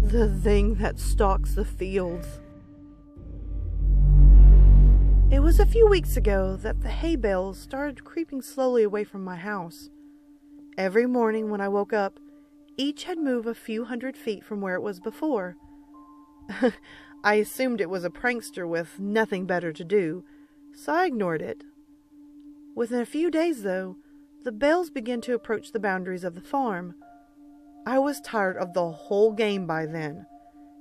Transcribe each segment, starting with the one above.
The thing that stalks the fields. It was a few weeks ago that the hay bales started creeping slowly away from my house. Every morning when I woke up, each had moved a few 100 feet from where it was before. I assumed it was a prankster with nothing better to do, so I ignored it. Within a few days, though, the bales began to approach the boundaries of the farm. I was tired of the whole game by then,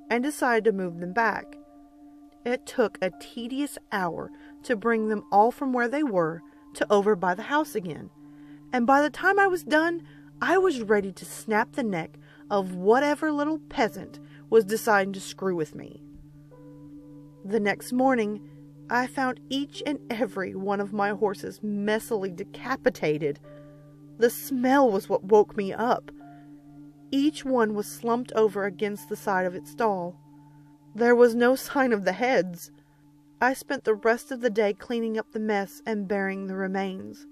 and decided to move them back. It took a tedious hour to bring them all from where they were to over by the house again, and by the time I was done, I was ready to snap the neck of whatever little peasant was deciding to screw with me. The next morning, I found each and every one of my horses messily decapitated. The smell was what woke me up. Each one was slumped over against the side of its stall. There was no sign of the heads. I spent the rest of the day cleaning up the mess and burying the remains.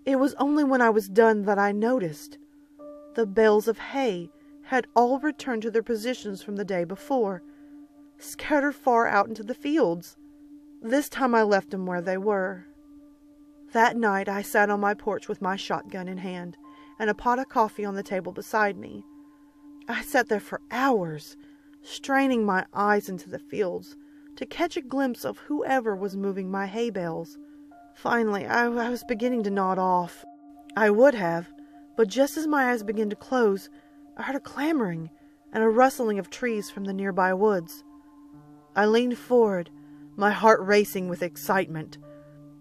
It was only when I was done that I noticed. The bales of hay had all returned to their positions from the day before, scattered far out into the fields. This time I left them where they were. That night I sat on my porch with my shotgun in hand and a pot of coffee on the table beside me. I sat there for hours, straining my eyes into the fields to catch a glimpse of whoever was moving my hay bales. Finally, I was beginning to nod off. I would have, but just as my eyes began to close, I heard a clamoring and a rustling of trees from the nearby woods. I leaned forward, my heart racing with excitement.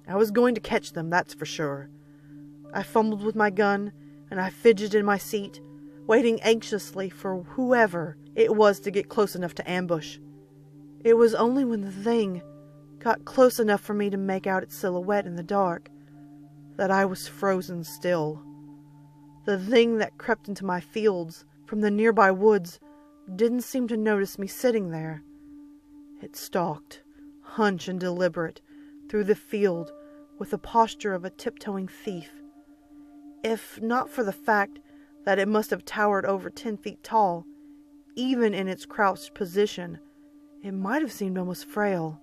I was going to catch them, that's for sure. I fumbled with my gun, and I fidgeted in my seat, waiting anxiously for whoever it was to get close enough to ambush. It was only when the thing got close enough for me to make out its silhouette in the dark that I was frozen still. The thing that crept into my fields from the nearby woods didn't seem to notice me sitting there. It stalked, hunched and deliberate, through the field with the posture of a tiptoeing thief. If not for the fact that it must have towered over 10 feet tall, even in its crouched position, it might have seemed almost frail.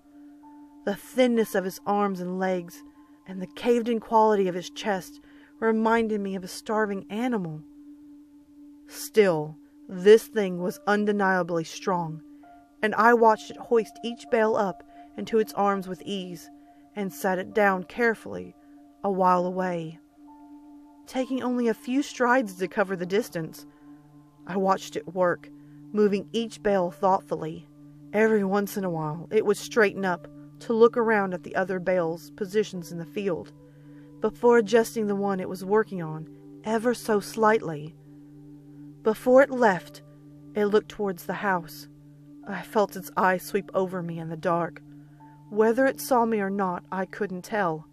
The thinness of his arms and legs, and the caved-in quality of his chest reminded me of a starving animal. Still, this thing was undeniably strong, and I watched it hoist each bale up into its arms with ease, and sat it down carefully a while away. Taking only a few strides to cover the distance, I watched it work, moving each bale thoughtfully. Every once in a while, it would straighten up to look around at the other bales' positions in the field, before adjusting the one it was working on ever so slightly. Before it left, it looked towards the house. I felt its eyes sweep over me in the dark. Whether it saw me or not, I couldn't tell.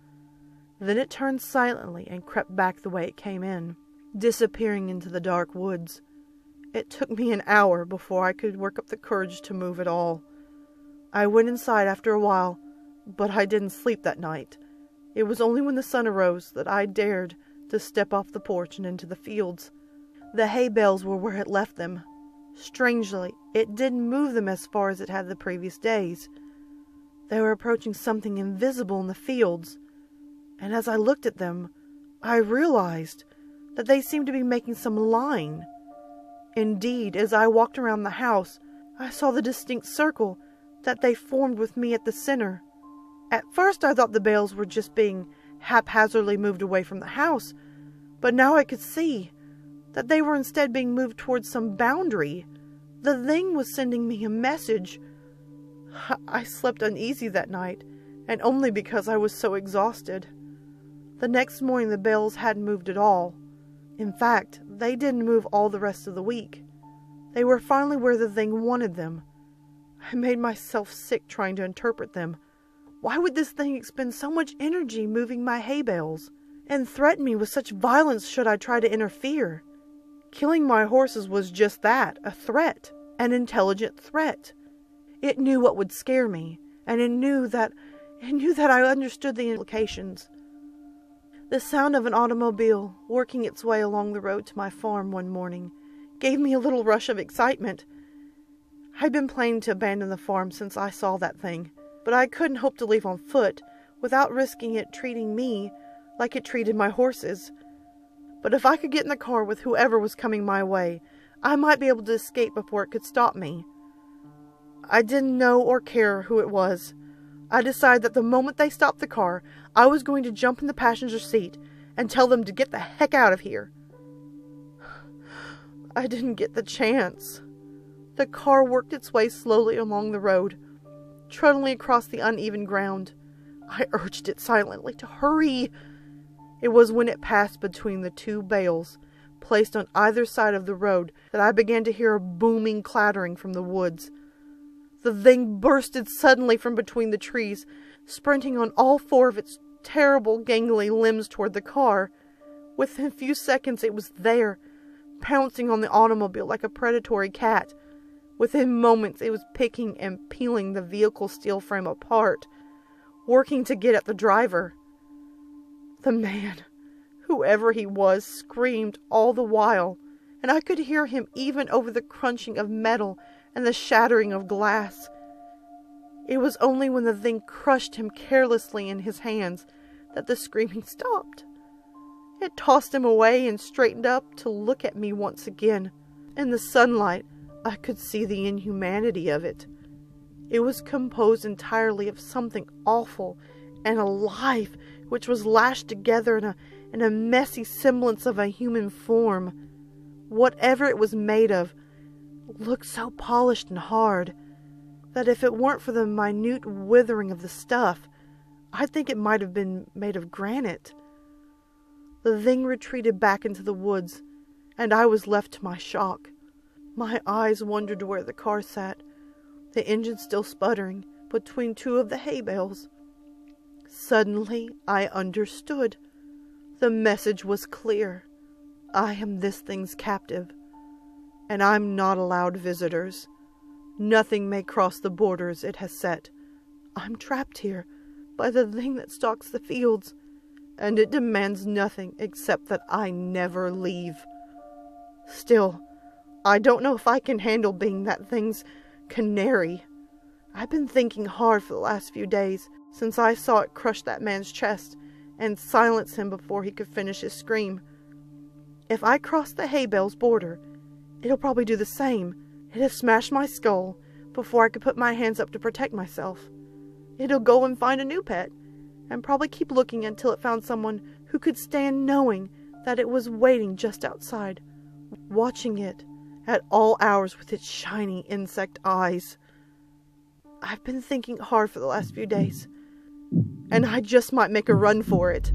Then it turned silently and crept back the way it came in, disappearing into the dark woods. It took me an hour before I could work up the courage to move at all. I went inside after a while, but I didn't sleep that night. It was only when the sun arose that I dared to step off the porch and into the fields. The hay bales were where it left them. Strangely, it didn't move them as far as it had the previous days. They were approaching something invisible in the fields, and as I looked at them, I realized that they seemed to be making some line. Indeed, as I walked around the house, I saw the distinct circle that they formed with me at the center. At first I thought the bales were just being haphazardly moved away from the house, but now I could see that they were instead being moved towards some boundary. The thing was sending me a message. I slept uneasy that night, and only because I was so exhausted. The next morning the bales hadn't moved at all. In fact, they didn't move all the rest of the week. They were finally where the thing wanted them. I made myself sick trying to interpret them. Why would this thing expend so much energy moving my hay bales? and threatened me with such violence should I try to interfere. Killing my horses was just that, a threat, an intelligent threat. It knew what would scare me, and it knew that I understood the implications. The sound of an automobile working its way along the road to my farm one morning gave me a little rush of excitement. I'd been planning to abandon the farm since I saw that thing, but I couldn't hope to leave on foot without risking it treating me like it treated my horses. But if I could get in the car with whoever was coming my way, I might be able to escape before it could stop me. I didn't know or care who it was. I decided that the moment they stopped the car, I was going to jump in the passenger seat and tell them to get the heck out of here. I didn't get the chance. The car worked its way slowly along the road, trundling across the uneven ground. I urged it silently to hurry. It was when it passed between the two bales, placed on either side of the road, that I began to hear a booming clattering from the woods. The thing bursted suddenly from between the trees, sprinting on all four of its terrible gangly limbs toward the car. Within a few seconds it was there, pouncing on the automobile like a predatory cat. Within moments it was picking and peeling the vehicle's steel frame apart, working to get at the driver. The man, whoever he was, screamed all the while, and I could hear him even over the crunching of metal and the shattering of glass. It was only when the thing crushed him carelessly in his hands that the screaming stopped. It tossed him away and straightened up to look at me once again. In the sunlight, I could see the inhumanity of it. It was composed entirely of something awful and alive, which was lashed together in a messy semblance of a human form. Whatever it was made of looked so polished and hard that if it weren't for the minute withering of the stuff, I'd think it might have been made of granite. The thing retreated back into the woods, and I was left to my shock. My eyes wandered to where the car sat, the engine still sputtering, between two of the hay bales. Suddenly, I understood. The message was clear. I am this thing's captive, and I'm not allowed visitors. Nothing may cross the borders it has set. I'm trapped here by the thing that stalks the fields, and it demands nothing except that I never leave. Still, I don't know if I can handle being that thing's canary. I've been thinking hard for the last few days, since I saw it crush that man's chest and silence him before he could finish his scream. If I cross the hay bale's border, it'll probably do the same. It has smashed my skull before I could put my hands up to protect myself. It'll go and find a new pet, and probably keep looking until it found someone who could stand knowing that it was waiting just outside, watching it at all hours with its shiny insect eyes. I've been thinking hard for the last few days, and I just might make a run for it.